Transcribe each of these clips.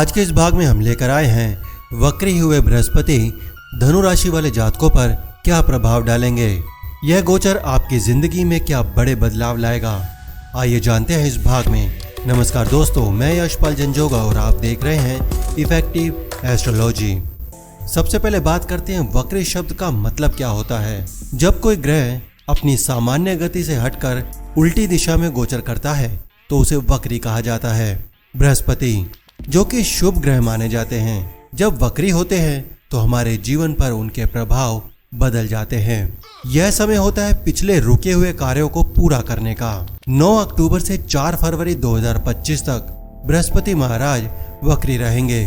आज के इस भाग में हम लेकर आए हैं वक्री हुए बृहस्पति धनु राशि वाले जातकों पर क्या प्रभाव डालेंगे। यह गोचर आपकी जिंदगी में क्या बड़े बदलाव लाएगा, आइए जानते हैं इस भाग में। नमस्कार दोस्तों, मैं यशपाल जंजोगा और आप देख रहे हैं इफेक्टिव एस्ट्रोलॉजी। सबसे पहले बात करते हैं वक्री शब्द का मतलब क्या होता है। जब कोई ग्रह अपनी सामान्य गति से हटकर उल्टी दिशा में गोचर करता है तो उसे वक्री कहा जाता है। बृहस्पति जो कि शुभ ग्रह माने जाते हैं, जब वक्री होते हैं तो हमारे जीवन पर उनके प्रभाव बदल जाते हैं। यह समय होता है पिछले रुके हुए कार्यों को पूरा करने का। 9 अक्टूबर से 4 फरवरी 2025 तक बृहस्पति महाराज वक्री रहेंगे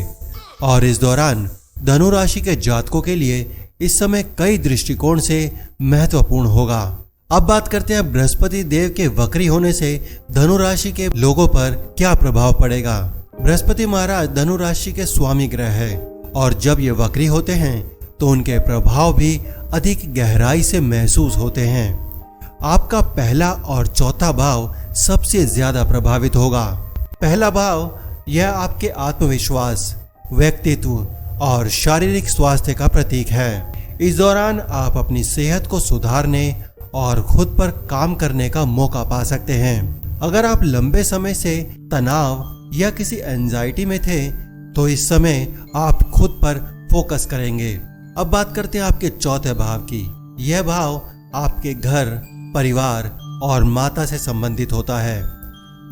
और इस दौरान धनु राशि के जातकों के लिए इस समय कई दृष्टिकोण से महत्वपूर्ण होगा। अब बात करते हैं बृहस्पति देव के वक्री होने से धनु राशि के लोगों पर क्या प्रभाव पड़ेगा। बृहस्पति महाराज धनु राशि के स्वामी ग्रह है और जब ये वक्री होते हैं तो उनके प्रभाव भी अधिक गहराई से महसूस होते हैं। आपका पहला और चौथा भाव सबसे ज्यादा प्रभावित होगा। पहला भाव यह आपके आत्मविश्वास, व्यक्तित्व और शारीरिक स्वास्थ्य का प्रतीक है। इस दौरान आप अपनी सेहत को सुधारने और खुद पर काम करने का मौका पा सकते हैं। अगर आप लंबे समय से तनाव या किसी एंजाइटी में थे तो इस समय आप खुद पर फोकस करेंगे। अब बात करते हैं आपके चौथे भाव की। यह भाव आपके घर, परिवार और माता से संबंधित होता है।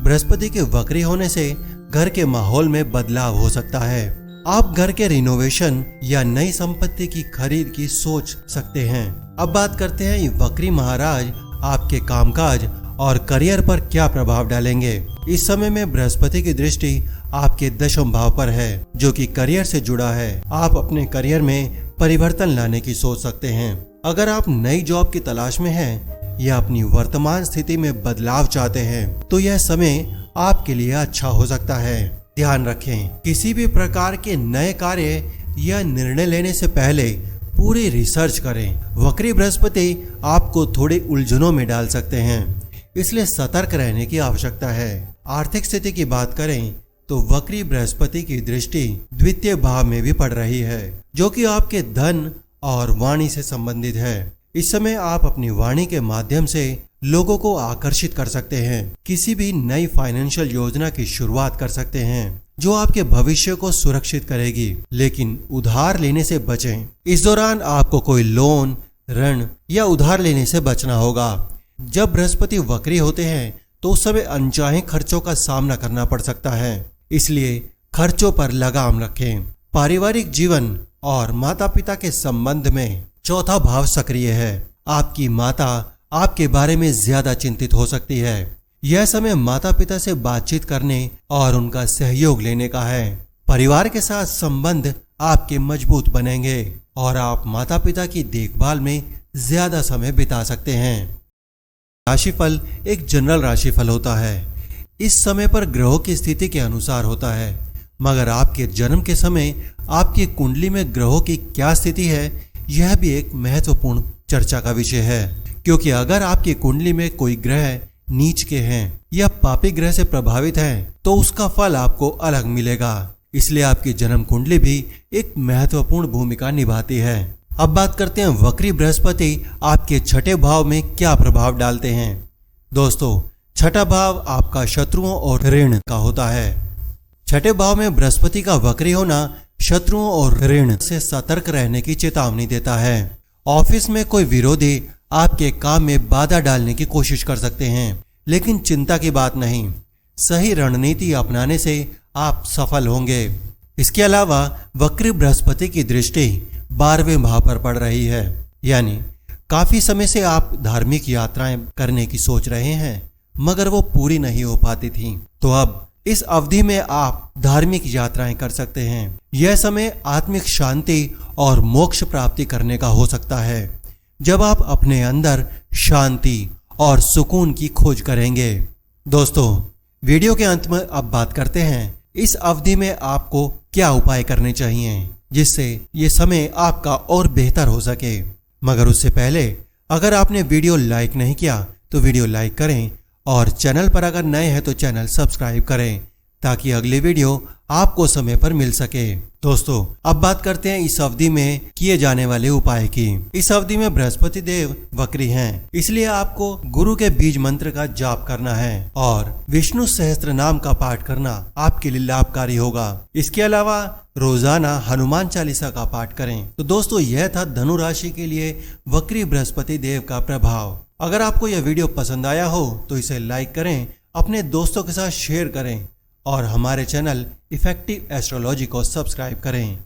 बृहस्पति के वक्री होने से घर के माहौल में बदलाव हो सकता है। आप घर के रिनोवेशन या नई संपत्ति की खरीद की सोच सकते हैं। अब बात करते हैं वक्री महाराज आपके कामकाज और करियर पर क्या प्रभाव डालेंगे। इस समय में बृहस्पति की दृष्टि आपके दशम भाव पर है जो कि करियर से जुड़ा है। आप अपने करियर में परिवर्तन लाने की सोच सकते हैं। अगर आप नई जॉब की तलाश में हैं या अपनी वर्तमान स्थिति में बदलाव चाहते हैं तो यह समय आपके लिए अच्छा हो सकता है। ध्यान रखें, किसी भी प्रकार के नए कार्य या निर्णय लेने से पहले पूरी रिसर्च करें। वक्री बृहस्पति आपको थोड़े उलझनों में डाल सकते हैं, इसलिए सतर्क रहने की आवश्यकता है। आर्थिक स्थिति की बात करें तो वक्री बृहस्पति की दृष्टि द्वितीय भाव में भी पड़ रही है जो कि आपके धन और वाणी से संबंधित है। इस समय आप अपनी वाणी के माध्यम से लोगों को आकर्षित कर सकते हैं। किसी भी नई फाइनेंशियल योजना की शुरुआत कर सकते हैं जो आपके भविष्य को सुरक्षित करेगी, लेकिन उधार लेने से बचें। इस दौरान आपको कोई लोन, ऋण या उधार लेने से बचना होगा। जब बृहस्पति वक्री होते हैं तो उस समय अनचाहे खर्चों का सामना करना पड़ सकता है, इसलिए खर्चों पर लगाम रखें। पारिवारिक जीवन और माता पिता के संबंध में चौथा भाव सक्रिय है। आपकी माता आपके बारे में ज्यादा चिंतित हो सकती है। यह समय माता पिता से बातचीत करने और उनका सहयोग लेने का है। परिवार के साथ संबंध आपके मजबूत बनेंगे और आप माता पिता की देखभाल में ज्यादा समय बिता सकते हैं। राशिफल एक जनरल राशिफल होता है। इस समय पर ग्रहों की स्थिति के अनुसार होता है, मगर आपके जन्म के समय आपकी कुंडली में ग्रहों की क्या स्थिति है यह भी एक महत्वपूर्ण चर्चा का विषय है, क्योंकि अगर आपकी कुंडली में कोई ग्रह नीच के हैं या पापी ग्रह से प्रभावित हैं तो उसका फल आपको अलग मिलेगा। इसलिए आपकी जन्म कुंडली भी एक महत्वपूर्ण भूमिका निभाती है। अब बात करते हैं वक्री बृहस्पति आपके छठे भाव में क्या प्रभाव डालते हैं। दोस्तों, छठा भाव आपका शत्रुओं और ऋण का होता है। छठे भाव में बृहस्पति का वक्री होना शत्रुओं और ऋण से सतर्क रहने की चेतावनी देता है। ऑफिस में कोई विरोधी आपके काम में बाधा डालने की कोशिश कर सकते हैं, लेकिन चिंता की बात नहीं, सही रणनीति अपनाने से आप सफल होंगे। इसके अलावा वक्री बृहस्पति की दृष्टि 12वें भाव पर पड़ रही है, यानी काफी समय से आप धार्मिक यात्राएं करने की सोच रहे हैं मगर वो पूरी नहीं हो पाती थी, तो अब इस अवधि में आप धार्मिक यात्राएं कर सकते हैं। यह समय आत्मिक शांति और मोक्ष प्राप्ति करने का हो सकता है जब आप अपने अंदर शांति और सुकून की खोज करेंगे। दोस्तों, वीडियो के अंत में अब बात करते हैं इस अवधि में आपको क्या उपाय करने चाहिए जिससे ये समय आपका और बेहतर हो सके। मगर उससे पहले अगर आपने वीडियो लाइक नहीं किया तो वीडियो लाइक करें और चैनल पर अगर नए हैं तो चैनल सब्सक्राइब करें ताकि अगली वीडियो आपको समय पर मिल सके। दोस्तों, अब बात करते हैं इस अवधि में किए जाने वाले उपाय की। इस अवधि में बृहस्पति देव वक्री हैं, इसलिए आपको गुरु के बीज मंत्र का जाप करना है और विष्णु सहस्त्र नाम का पाठ करना आपके लिए लाभकारी होगा। इसके अलावा रोजाना हनुमान चालीसा का पाठ करें। तो दोस्तों, यह था धनु राशि के लिए वक्री बृहस्पति देव का प्रभाव। अगर आपको यह वीडियो पसंद आया हो तो इसे लाइक करें, अपने दोस्तों के साथ शेयर करें और हमारे चैनल इफेक्टिव एस्ट्रोलॉजी को सब्सक्राइब करें।